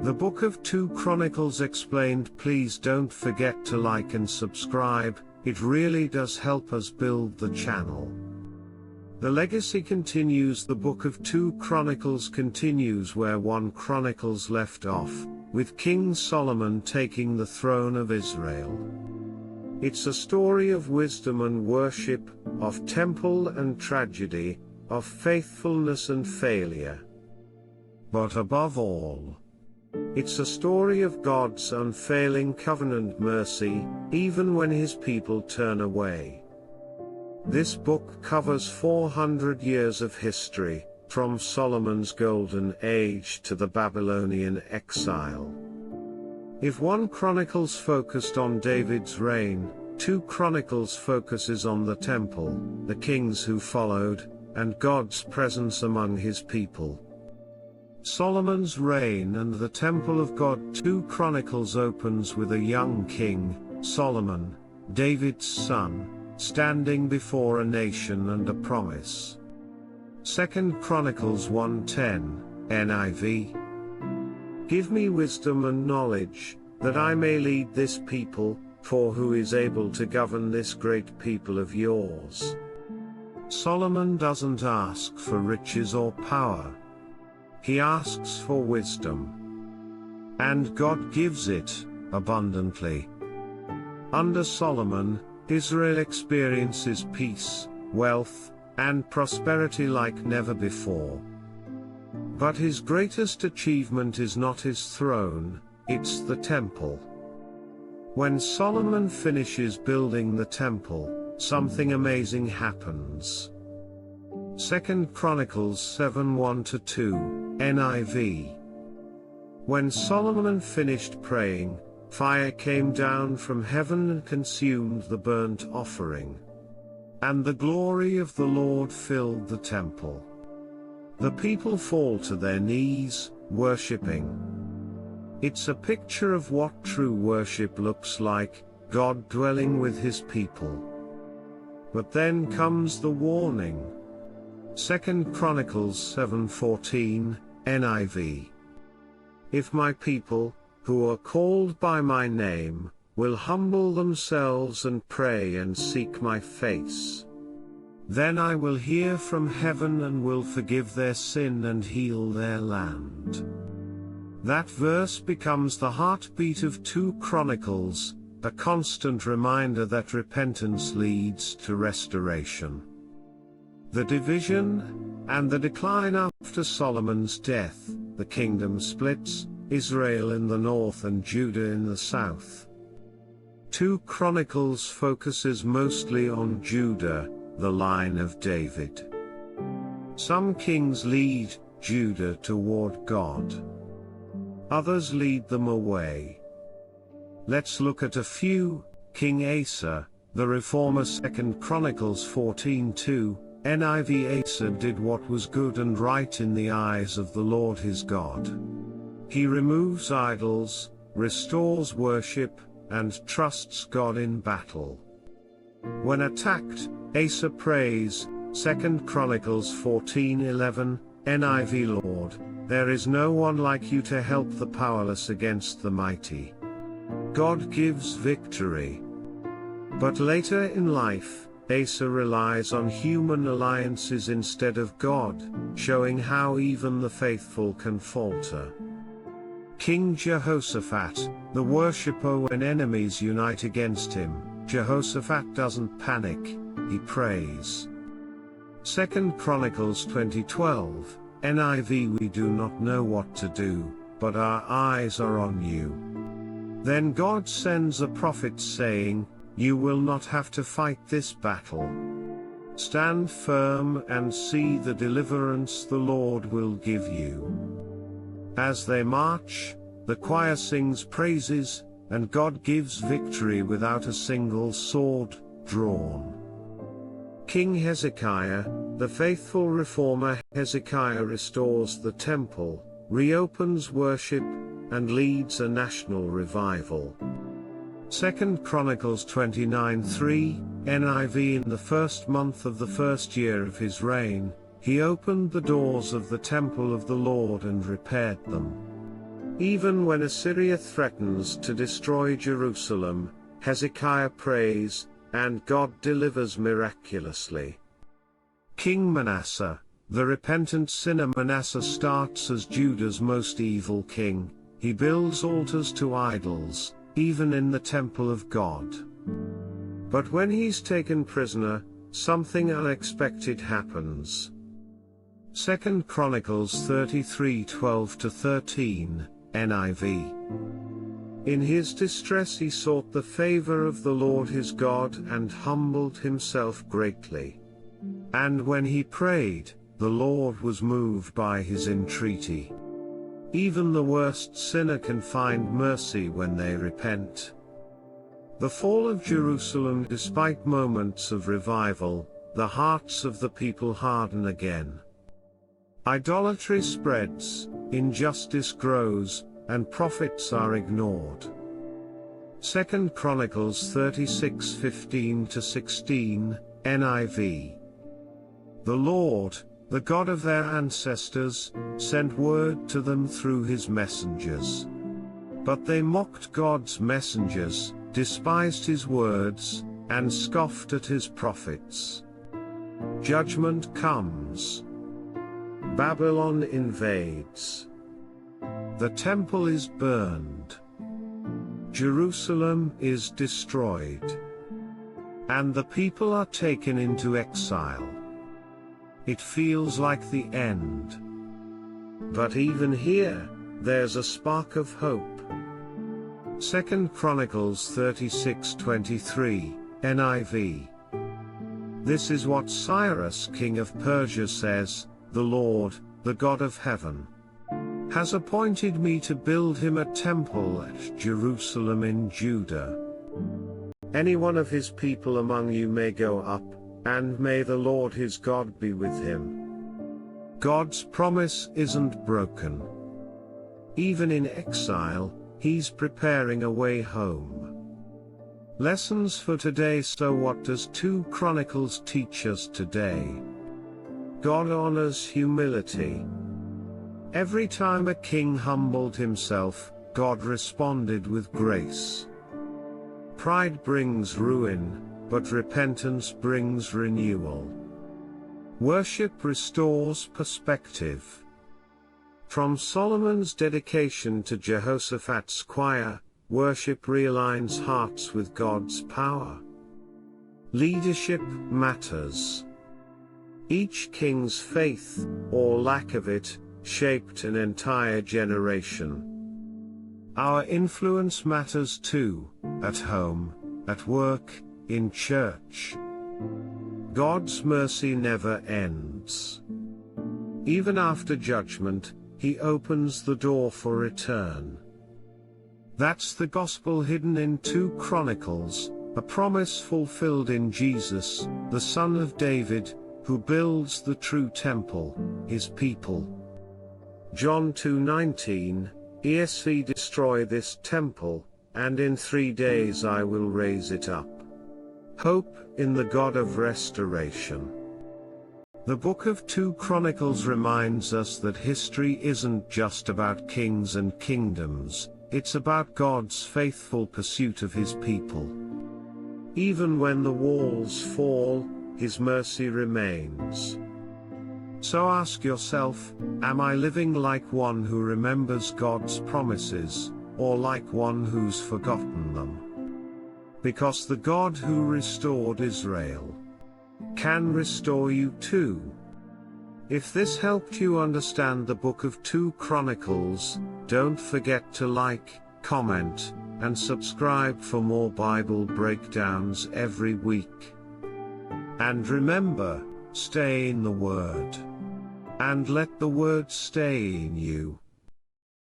The Book of 2 Chronicles explained. Please don't forget to like and subscribe, it really does help us build the channel. The legacy continues. The Book of 2 Chronicles continues where 1 Chronicles left off, with King Solomon taking the throne of Israel. It's a story of wisdom and worship, of temple and tragedy, of faithfulness and failure. But above all, it's a story of God's unfailing covenant mercy, even when His people turn away. This book covers 400 years of history, from Solomon's golden age to the Babylonian exile. If 1 Chronicles focused on David's reign, 2 Chronicles focuses on the temple, the kings who followed, and God's presence among His people. Solomon's reign and the temple of God. 2 Chronicles opens with a young king, Solomon, David's son, standing before a nation and a promise. 2 Chronicles 1:10, NIV. Give me wisdom and knowledge, that I may lead this people, for who is able to govern this great people of yours? Solomon doesn't ask for riches or power. He asks for wisdom. And God gives it, abundantly. Under Solomon, Israel experiences peace, wealth, and prosperity like never before. But his greatest achievement is not his throne, it's the temple. When Solomon finishes building the temple, something amazing happens. 2 Chronicles 7:1-2, NIV. When Solomon finished praying, fire came down from heaven and consumed the burnt offering. And the glory of the Lord filled the temple. The people fall to their knees, worshipping. It's a picture of what true worship looks like, God dwelling with His people. But then comes the warning. 2 Chronicles 7:14, NIV. If my people, who are called by my name, will humble themselves and pray and seek my face, then I will hear from heaven and will forgive their sin and heal their land. That verse becomes the heartbeat of 2 Chronicles, a constant reminder that repentance leads to restoration. The division and the decline. After Solomon's death, the kingdom splits, Israel in the north and Judah in the south. 2 Chronicles focuses mostly on Judah, the line of David. Some kings lead Judah toward God. Others lead them away. Let's look at a few. King Asa, the reformer. 2 Chronicles 14:2, NIV. Asa did what was good and right in the eyes of the Lord his God. He removes idols, restores worship, and trusts God in battle. When attacked, Asa prays. 2 Chronicles 14:11, NIV. Lord, there is no one like you to help the powerless against the mighty. God gives victory. But later in life, Asa relies on human alliances instead of God, showing how even the faithful can falter. King Jehoshaphat, the worshipper. When enemies unite against him, Jehoshaphat doesn't panic, he prays. 2 Chronicles 20:12, NIV. We do not know what to do, but our eyes are on you. Then God sends a prophet saying, you will not have to fight this battle. Stand firm and see the deliverance the Lord will give you. As they march, the choir sings praises, and God gives victory without a single sword drawn. King Hezekiah, the faithful reformer. Hezekiah restores the temple, reopens worship, and leads a national revival. 2 Chronicles 29:3, NIV. In the first month of the first year of his reign, he opened the doors of the temple of the Lord and repaired them. Even when Assyria threatens to destroy Jerusalem, Hezekiah prays, and God delivers miraculously. King Manasseh, the repentant sinner. Manasseh starts as Judah's most evil king. He builds altars to idols, even in the temple of God. But when he's taken prisoner, something unexpected happens. 2 Chronicles 33:12-13, NIV. In his distress he sought the favor of the Lord his God and humbled himself greatly. And when he prayed, the Lord was moved by his entreaty. Even the worst sinner can find mercy when they repent. The fall of Jerusalem. Despite moments of revival, the hearts of the people harden again. Idolatry spreads, injustice grows, and prophets are ignored. 2 Chronicles 36:15-16, NIV. The Lord, the God of their ancestors, sent word to them through his messengers. But they mocked God's messengers, despised his words, and scoffed at his prophets. Judgment comes. Babylon invades. The temple is burned. Jerusalem is destroyed. And the people are taken into exile. It feels like the end. But even here, there's a spark of hope. 2 Chronicles 36:23, NIV. This is what Cyrus, king of Persia, says: "The Lord, the God of heaven, has appointed me to build him a temple at Jerusalem in Judah. Any one of his people among you may go up, and may the Lord his God be with him." God's promise isn't broken. Even in exile, he's preparing a way home. Lessons for today. So what does 2 Chronicles teach us today? God honors humility. Every time a king humbled himself, God responded with grace. Pride brings ruin, but repentance brings renewal. Worship restores perspective. From Solomon's dedication to Jehoshaphat's choir, worship realigns hearts with God's power. Leadership matters. Each king's faith, or lack of it, shaped an entire generation. Our influence matters too, at home, at work, in church. God's mercy never ends. Even after judgment, he opens the door for return. That's the gospel hidden in 2 Chronicles, a promise fulfilled in Jesus, the Son of David, who builds the true temple, his people. John 2:19, ESV. Destroy this temple, and in 3 days I will raise it up. Hope in the God of restoration. The book of 2 Chronicles reminds us that history isn't just about kings and kingdoms, it's about God's faithful pursuit of his people. Even when the walls fall, his mercy remains. So ask yourself, am I living like one who remembers God's promises, or like one who's forgotten them? Because the God who restored Israel can restore you too. If this helped you understand the book of 2 Chronicles, don't forget to like, comment, and subscribe for more Bible breakdowns every week. And remember, stay in the Word. And let the Word stay in you.